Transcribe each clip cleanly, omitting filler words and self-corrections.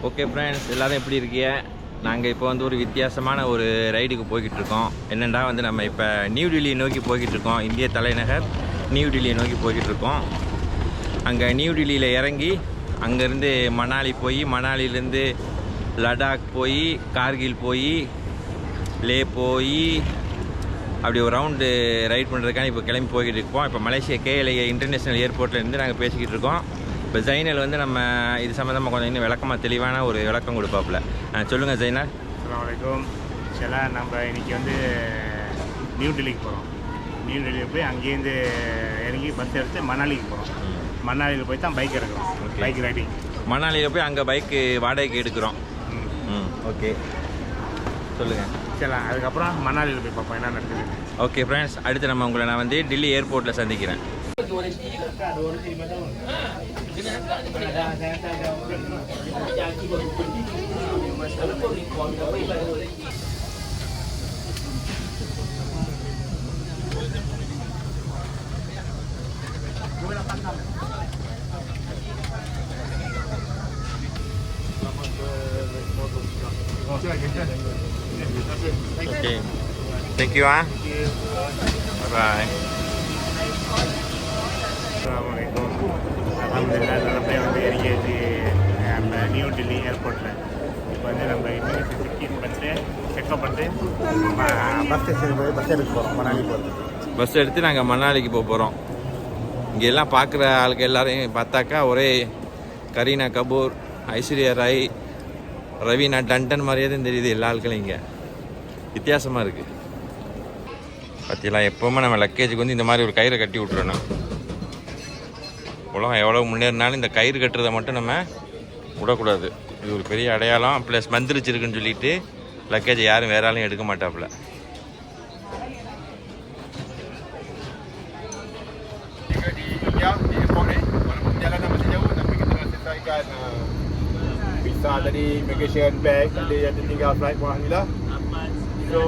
Okay friends, எல்லோரும் எப்படி இருக்கீங்க? நாங்கள் இப்போ வந்து ஒரு வித்தியாசமான ஒரு ரைடுக்கு போய்கிட்டு இருக்கோம். என்னென்னா வந்து நம்ம இப்போ நியூ டெல்லியை நோக்கி போய்கிட்டு இருக்கோம். இந்திய தலைநகர் நியூ டெல்லியை நோக்கி போய்கிட்டு இருக்கோம். அங்கே நியூ டெல்லியில் இறங்கி அங்கேருந்து மணாலி போய், மணாலியிலேருந்து லடாக் போய், கார்கில் போய், லே போய், அப்படி ஒரு ரவுண்டு ரைட் பண்ணுறதுக்கான இப்போ கிளம்பி போய்கிட்டு இருக்கோம். இப்போ மலேசியா KLIA இன்டர்நேஷ்னல் ஏர்போர்ட்லேருந்து நாங்கள் பேசிக்கிட்டு இருக்கோம். இப்போ ஜைனல் வந்து நம்ம இது சம்மந்தமாக கொஞ்சம் இன்னும் விளக்கமாக தெளிவான ஒரு விளக்கம் கொடுப்பாப்புல. சொல்லுங்கள் ஜைனல். அஸ்ஸலாமு அலைக்கும். ஆக்சுவலாக நம்ம இன்றைக்கி வந்து நியூ டெல்லிக்கு போகிறோம். நியூ டெல்லியில் போய் அங்கேருந்து இறங்கி பஸ் எடுத்து மணாலிக்கு போகிறோம். மணாலியில் போய் தான் பைக் எடுக்கிறோம். Bike riding. மணாலியில் போய் அங்கே பைக்கு வாடகைக்கு எடுக்கிறோம். ஓகே, சொல்லுங்கள். சரி, அதுக்கப்புறம் மணாலியில் போய் பார்ப்போம் என்ன நடக்குது. ஓகே ஃப்ரெண்ட்ஸ், அடுத்து நம்ம உங்களை நான் வந்து டெல்லி ஏர்போர்ட்டில் சந்திக்கிறேன். Okay, thank you. Bye. அஸ்ஸலாமுஅலைக்கும். அல்ஹம்துலில்லாஹ் நல்லபடியாக வந்து இறங்கியாச்சு நம்ம நியூ டெல்லி ஏர்போர்ட்டில். இப்போ வந்து நம்ம இமிகிரேஷன் செக்இன் பண்ணிட்டு செக்அப் பண்ணிட்டு பஸ் ஸ்டேஷனுக்கு போய் பஸ் எடுக்க போகிறோம். மணாலி போகிறதுக்கு பஸ் எடுத்து நாங்கள் மணாலிக்கு போக போகிறோம். இங்கே எல்லாம் பார்க்குற ஆளுக்கு எல்லாரையும் பார்த்தாக்கா ஒரே கரீனா கபூர், ஐஸ்வர்யா ராய், ரவீனா டண்டன் மாதிரியே தான் தெரியுது எல்லா ஆட்களும். இங்கே வித்தியாசமாக இருக்குது பார்த்தீங்களா. எப்போவுமே நம்ம லக்கேஜுக்கு வந்து இந்த மாதிரி ஒரு கயிறை கட்டி விட்றணும். உலகம் எவ்வளோ முன்னேறினாலும் இந்த கயிறு கட்டுறதை மட்டும் நம்ம விடக்கூடாது. இது ஒரு பெரிய அடையாளம். ப்ளஸ் மந்திரிச்சிருக்குன்னு சொல்லிட்டு லக்கேஜை யாரும் வேற ஆளையும் எடுக்க மாட்டாப்புல. Di India, di airport ni, walaupun perjalanan masih jauh tapi kita dah selesaikan visa tadi, immigration, bag, ada tinggal flight pun alhamdulillah. So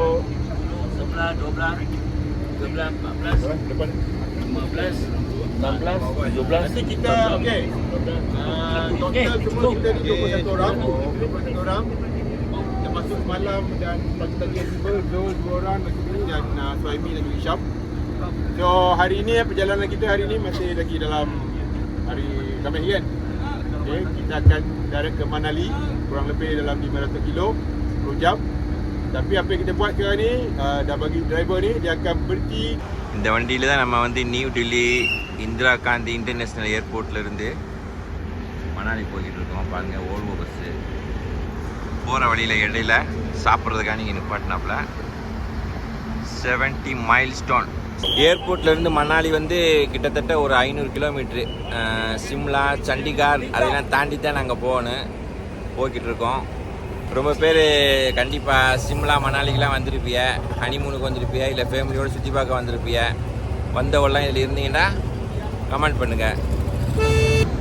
11, 12, 13, 14, depan 15, 16, 17. nanti kita okey. Total semua kita ni 21 orang. 21 orang. Yang masuk semalam dan pagi-pagi yang tiba, Zul 2 orang, Masudi dan Suhaimi dan juga Syam. So hari ini perjalanan kita hari ini masih lagi dalam hari Khamis kan. Okay, kita akan direct ke Manali kurang lebih dalam 500 kilo 10 jam. Tapi apa yang kita buat sekarang ni, dah bagi driver ni dia akan berhenti. இந்த வண்டியில் தான் நம்ம வந்து new Delhi Indira Gandhi international ஏர்போர்ட்லேருந்து Manali போய்கிட்டு இருக்கோம். பாருங்கள், ஓல்வோ bus போகிற வழியில் இடையில சாப்பிட்றதுக்காக இங்கே நிப்பாட்டினாப்புல. 70 மைல்ஸ்டோன் ஏர்போர்ட்லேருந்து மணாலி வந்து கிட்டத்தட்ட ஒரு 500 கிலோமீட்ரு. சிம்லா, சண்டிகார் அதெல்லாம் தாண்டி தான் நாங்கள் போய்கிட்டு இருக்கோம். ரொம்ப பேர் கண்டிப்பாக சிம்லா, மணாலிக்கெலாம் வந்திருப்பிய, ஹனிமூனுக்கு வந்திருப்பிய, இல்லை ஃபேமிலியோடு சுற்றி பார்க்க வந்திருப்பிய. வந்தவெல்லாம் இதில் இருந்தீங்கன்னா கமெண்ட் பண்ணுங்கள்.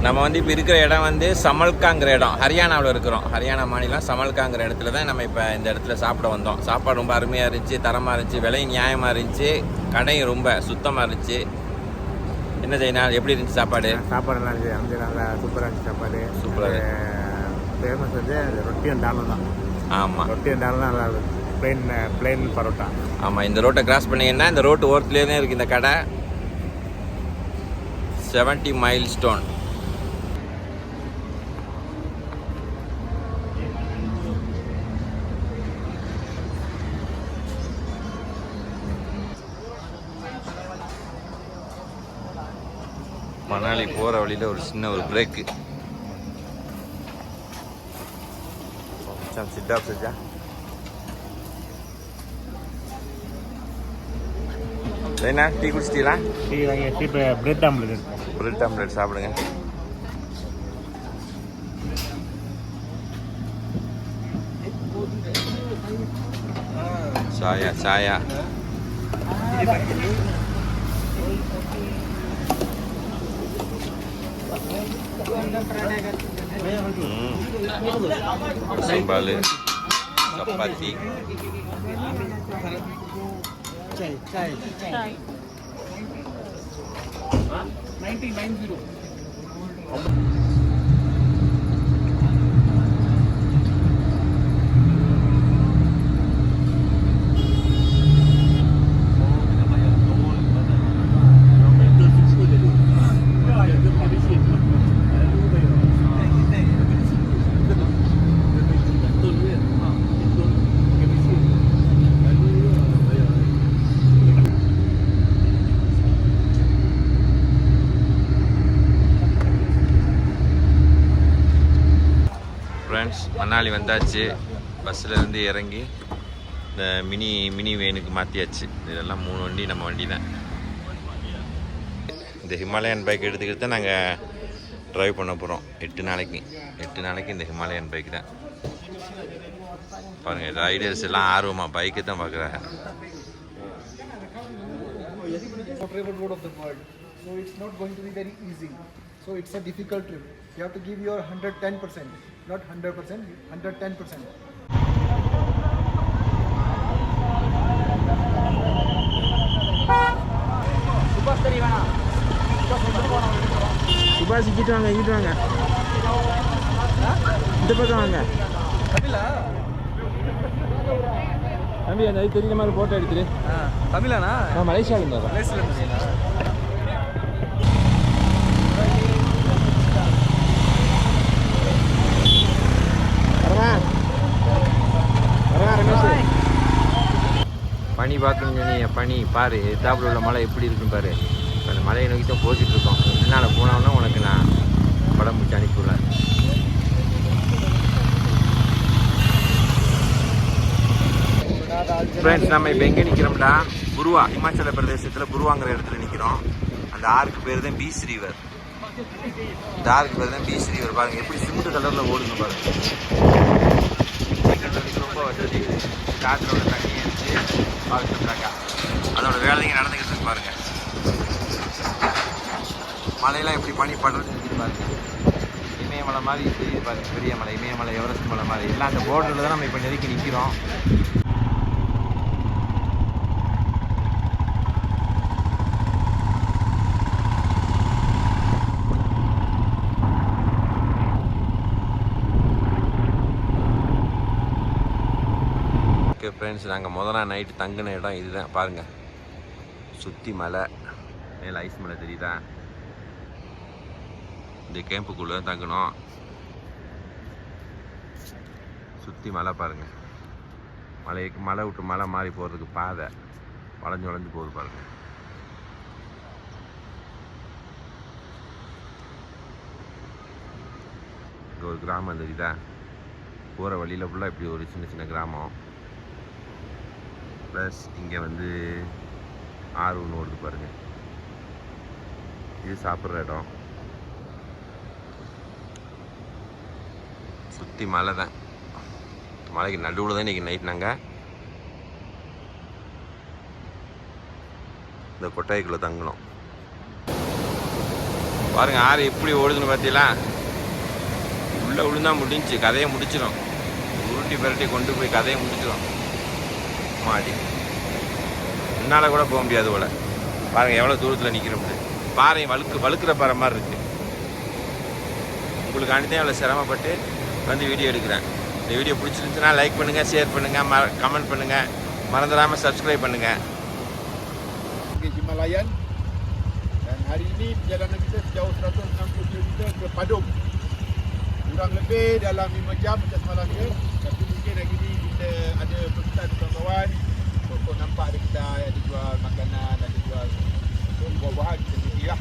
நம்ம வந்து இப்போ இருக்கிற இடம் வந்து சமல்காங்கிற இடம், ஹரியானாவில் இருக்கிறோம். ஹரியானா மாநிலம் சமல்காங்கிற இடத்துல தான் நம்ம இப்போ இந்த இடத்துல சாப்பிட வந்தோம். சாப்பாடு ரொம்ப அருமையாக இருந்துச்சு, தரமாக இருந்துச்சு, விலையும் நியாயமாக இருந்துச்சு, கடையும் ரொம்ப சுத்தமாக இருந்துச்சு. என்ன செய்யணும், எப்படி இருந்துச்சு சாப்பாடு? சாப்பாடு நல்லா இருந்துச்சு. வந்து நல்லா சூப்பராக இருந்துச்சு சாப்பாடு. சூப்பராக ஃபேமஸ் வந்து ரொட்டியும் டாலும் தான். ஆமாம், ரொட்டியும் டாலும் நல்லா இருக்கும். பிளெயின் பரோட்டா. ஆமாம், இந்த ரோட்டை கிராஸ் பண்ணிங்கன்னா இந்த ரோட்டு ஓரத்துலேயே தான் இருக்குது இந்த கடை. 70 மைல்ஸ்டோன். மணாலி போகிற வழியில் ஒரு சின்ன ஒரு பிரேக்கு. சிட்டாப் செஞ்சா என்ன டீ குடிச்சிட்டீங்களா? டீ வாங்கி இப்போ பிரெட் ஆம்லெட் இருக்கும். பிரெட் ஆம்லெட் சாப்பிடுங்க. சாயா சாயா sambal, chapati. Chai. 90. மணாலி வந்தாச்சு. பஸ்ஸில் இருந்து இறங்கி இந்த மினி வேனுக்கு மாற்றியாச்சு. இதெல்லாம் 3 வண்டி நம்ம வண்டி தான். இந்த ஹிமாலயன் பைக் எடுத்துக்கிட்டு தான் நாங்கள் ட்ரைவ் பண்ண போகிறோம் 8 நாளைக்கு இந்த ஹிமாலயன் பைக் தான். பாருங்கள், ரைடர்ஸ் எல்லாம் ஆர்வமாக பைக்கு தான் பார்க்குறாங்க. favorite road of the world, so it's not going to be very easy, so it's a difficult trip. You have to give your 110%, not 100%, 110%. சுபாஷ் இங்கிட்டு வாங்க இந்த பக்கம் வாங்க. தம்பி அந்த இது தெரிஞ்ச மாதிரி ஃபோட்டோ எடுத்துரு. தமிழாண்ணா? நான் மலேசியாவில் இருந்தேன். பனி பார்க்கணுங்க. நீ பனி பாரு, எத்தாப்புல உள்ள மலை எப்படி இருக்குன்னு பாரு. அந்த மலையை நோக்கி தான் போச்சுட்டு இருக்கோம். என்னால் போனோன்னா உனக்கு நான் படம் முடிச்சு அனுப்பிவிடேன். ஃப்ரெண்ட்ஸ், நம்ம இப்போ எங்கே நிற்கிறோம்டா, புருவா, இமாச்சல பிரதேசத்தில் புருவாங்கிற இடத்துல நிற்கிறோம். அந்த ஆறுக்கு பேர் தான் பீச் ரிவர். இந்த ஆறுக்கு பேர் தான் பீச் ரிவர். பாருங்கள் எப்படி சிமெண்ட் கலரில் ஓடுங்க பாருங்கள். ரொம்ப வசதி. காற்றுல உள்ள தண்ணி எடுத்து பார்த்துட்டாங்க. அதோட வேலைங்க நடந்துக்கிட்டு இருக்கு பாருங்கள். மலையெல்லாம் எப்படி பனி படுறது பாருங்க. இமயமலை மாதிரி தெரியுது பாருங்கள். பெரிய மலை, இமயமலை, எவரெஸ்ட் மலை மாதிரி எல்லாம் அந்த போர்டரில் தான் நம்ம இப்போ நெருக்கி நிற்கிறோம். ஓகே ஃப்ரெண்ட்ஸ், நாங்கள் முதல் நாள் நைட்டு தங்கின இடம் இதுதான் பாருங்கள். சுற்றி மலை, மேலே ஐஸ் மலை தெரியுதா. இந்த கேம்புக்குள்ளே தான் தங்கணும். சுற்றி மலை பாருங்கள். மலை விட்டு மலை மாறி போகிறதுக்கு பாதை வளைஞ்சு போகுது பாருங்கள். இங்கே ஒரு கிராமம் தெரியுதா. போகிற வழியில் ஃபுல்லாக இப்படி ஒரு சின்ன கிராமம். ப்ளஸ் இங்கே வந்து ஆறு ஒன்று ஓடுது பாருங்கள். இது சாப்பிட்ற இடம். சுற்றி மலை தான். மலைக்கு நடுவில் தான் இன்றைக்கி நைட் நாங்கள் இந்த கொட்டாய்க்குள்ளே தங்கினோம். பாருங்கள் ஆறு எப்படி ஓடுதுன்னு பார்த்தீங்களா. உள்ளே விழுந்தா முடிஞ்சு கதையை முடிச்சிடும். உருட்டி பரட்டி கொண்டு போய் கதையை முடிச்சிடும். மாடி என்னால் கூட போக முடியாது போல். பாருங்கள் எவ்வளோ தூரத்தில் நிற்கிறோம்னு. பாறை வழுக்கிற பாறை மாதிரி இருக்குது. உங்களுக்கு அனுப்பிதான் எவ்வளோ சிரமப்பட்டு வந்து வீடியோ எடுக்கிறேன். இந்த வீடியோ பிடிச்சிருந்துச்சுன்னா லைக் பண்ணுங்கள், ஷேர் பண்ணுங்கள், கமெண்ட் பண்ணுங்கள், மறந்துடாமல் சப்ஸ்கிரைப் பண்ணுங்கள். Himalayan, dan hari ini perjalanan kita sejauh 160 km ke Padum. Kurang lebih dalam 5 jam macam semalam je. Tapi mungkin hari ni kita ada perkesan kawan-kawan. Untuk nampak ada kedai, ada jual makanan, ada jual buah-buahan kita sendiri lah.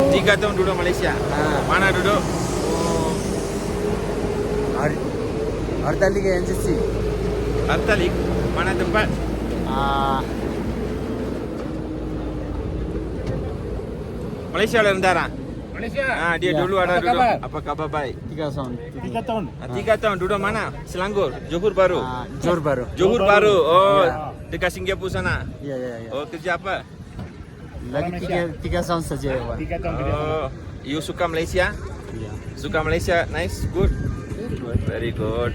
Tiga tahun duduk Malaysia. Mana duduk? Artalik NCC. Artalik. Mana tempat? Malaysia lah negara. Malaysia. Dia dulu ada duduk. Apa kabar baik? 3 tahun. 3 tahun. 3 tahun duduk mana? Selangor, Johor Bahru. Johor Bahru. Johor Bahru. Oh, dekat Singapura sana. Ya. Oh, kerja apa? Lagi 3 tahun saja. 3 tahun kita. Oh, you suka Malaysia? Ya. Suka Malaysia? Nice, good. Very good.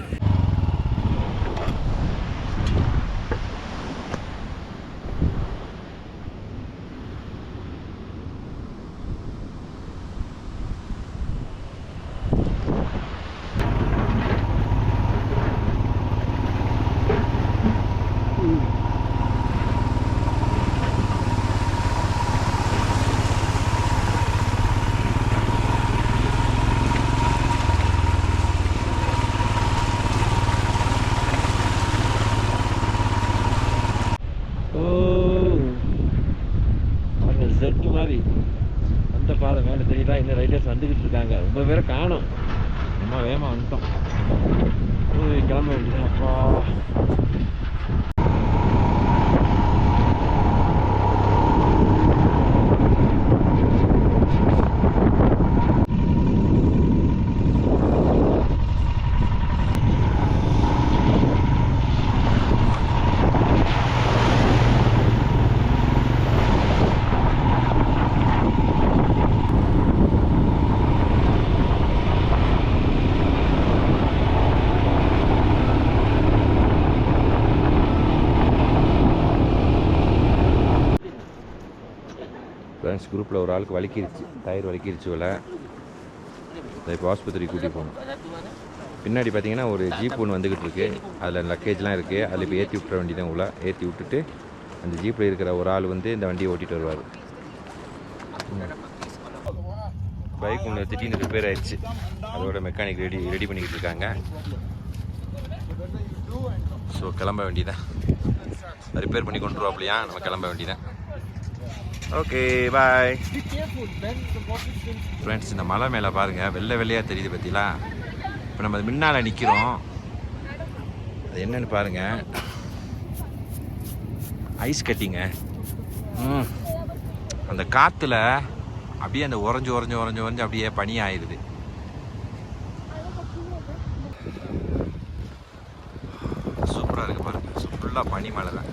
Friends குரூப்பில் ஒரு ஆளுக்கு வலிக்கிருச்சு, tyre வலிக்கிருச்சு போல். இப்போ ஆஸ்பத்திரிக்கு கூட்டிகிட்டு போகணும். பின்னாடி பார்த்தீங்கன்னா ஒரு ஜீப் ஒன்று வந்துக்கிட்டு இருக்கு. அதில் லக்கேஜ்லாம் இருக்குது. அதில் இப்போ ஏற்றி விட்டுற வேண்டி தான் உள்ள ஏற்றி விட்டுட்டு அந்த ஜீப்பில் இருக்கிற ஒரு ஆள் வந்து இந்த வண்டியை ஓட்டிகிட்டு வருவார். பைக் ஒன்று திடீர்னு ரிப்பேர் ஆயிடுச்சு. அதோட மெக்கானிக் ரெடி பண்ணிக்கிட்டு இருக்காங்க. ஸோ கிளம்ப வேண்டியதான். ரிப்பேர் பண்ணி கொண்டு வருவாப்லையா, நம்ம கிளம்ப வேண்டியதான். Okay bye friends. இந்த மலை மேலே பாருங்கள், வெள்ளை வெள்ளையாக தெரியுது பார்த்தீங்களா. இப்போ நம்ம முன்னால் நிற்கிறோம். அது என்னன்னு பாருங்கள், ஐஸ் கட்டிங்க. அந்த காற்றுல அப்படியே அந்த உறைஞ்சு அப்படியே பனி ஆயிடுது. சூப்பராக இருக்குது பாருங்கள். ஃபுல்லாக பனி மலை தான்.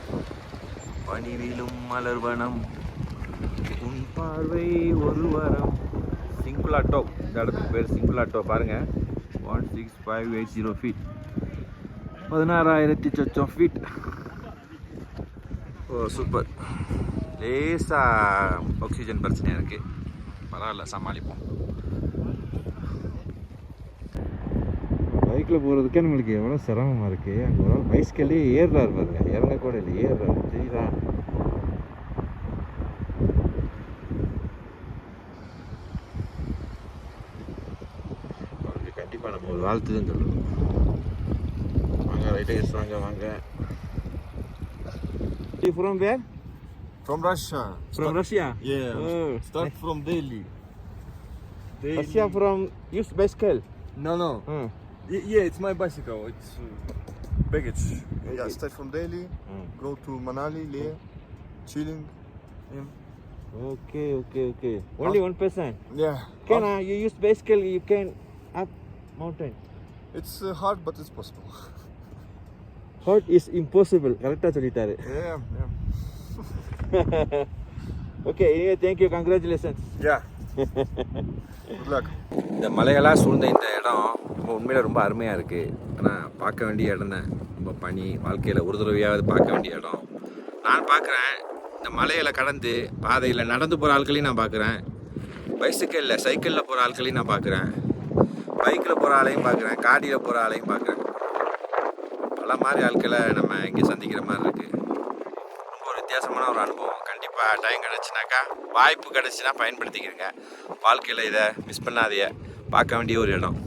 பனி வீழும் மலர்வனம், உன் பார்வை ஒரு வரம். சிங்குலாட்டோ, இந்த இடத்துக்கு பேர் சிங்குலாட்டோ. பாருங்கள், 16580 ஃபீட், 16,000 சொச்சம் ஃபீட். ஓ சூப்பர். லேசாக ஆக்சிஜன் பிரச்சனையாக இருக்குது, பரவாயில்ல சமாளிப்போம். பைக்கில் போகிறதுக்கே நம்மளுக்கு எவ்வளோ சிரமமாக இருக்குது. அங்கே ஒரு பைஸ்கல்லே ஏறுறாரு பாருங்க, இறங்க கூட இல்லை, ஏறுறாரு தெரியுதா. அவருக்கு கண்டிப்பாக நம்ம ஒரு வாழ்த்து தான் சொல்லணும். வாங்க ரைட்டர்ஸ், வாங்க வாங்க. From where? From Russia. From Russia? Yeah. Oh. Start from Delhi. Russia from use bicycle? No, no. Yeah, it's my bicycle. It's baggage. Yeah, start from Delhi. Go to Manali, Leh, chilling. Okay. Only one person? Yeah. Can you use bicycle, you can up mountain? It's hard, but it's possible. Hard is impossible. கரெக்டாக சொல்லிட்டாரு. Yeah. Okay, anyway, thank you, congratulations. Yeah. Good luck. இந்த மலைகளாக சூழ்ந்த இந்த இடம் உண்மையில் ரொம்ப அருமையாக இருக்குது. ஆனால் பார்க்க வேண்டிய இடம் தான். ரொம்ப பனி, வாழ்க்கையில் ஒரு தடவையாவது பார்க்க வேண்டிய இடம். நான் பார்க்குறேன், இந்த மலைகளை கடந்து பாதையில் நடந்து போகிற ஆட்களையும் நான் பார்க்குறேன், பைசைக்கிளில் சைக்கிளில் போகிற ஆட்களையும் நான் பார்க்குறேன், பைக்கில் போகிற ஆளையும் பார்க்குறேன், காடியில் போகிற ஆளையும் பார்க்குறேன். பல மாதிரி ஆட்களை நம்ம இங்கே சந்திக்கிற மாதிரி இருக்குது. ரொம்ப ஒரு வித்தியாசமான ஒரு அனுபவம். கண்டிப்பாக டைம் கிடச்சினாக்கா, வாய்ப்பு கிடச்சின்னா பயன்படுத்திக்கிறேங்க. வாழ்க்கையில் இதை மிஸ் பண்ணாதீங்க. பார்க்க வேண்டிய ஒரு இடம்.